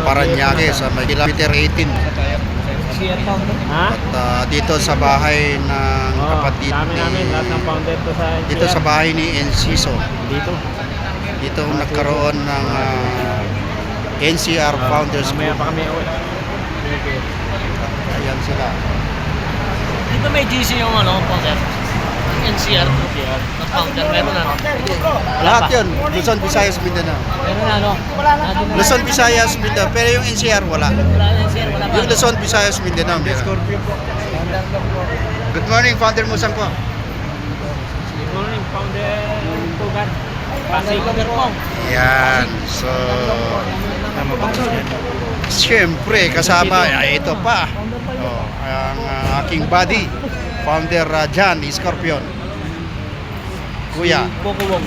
Paranaque sa may kilometer 18. Ha? At dito sa bahay ng kapatid dami namin, lahat ng founder to sa NCR. dito sa bahay ni Enciso. Dito Nagkaroon ng NCR Founders mamaya Group. pa kami uwi. Ayan sila. Dito may GC yung founder. NCR group yan. Na founder. Meron na. Lahat yun, Luzon, Visayas, Mindanao. Meron na Luzon, Visayas, Mindanao. Pero yung NCR wala. Wala na NCR. Wala pa. Yung Luzon, Visayas, Mindanao meron. Good morning, Founder Musang po. Good morning, founder Tugan. Pasig. Yan. So, siyempre, kasama, ito pa. Ang aking buddy, Founder John Scorpion. Kuya. Pokuwong.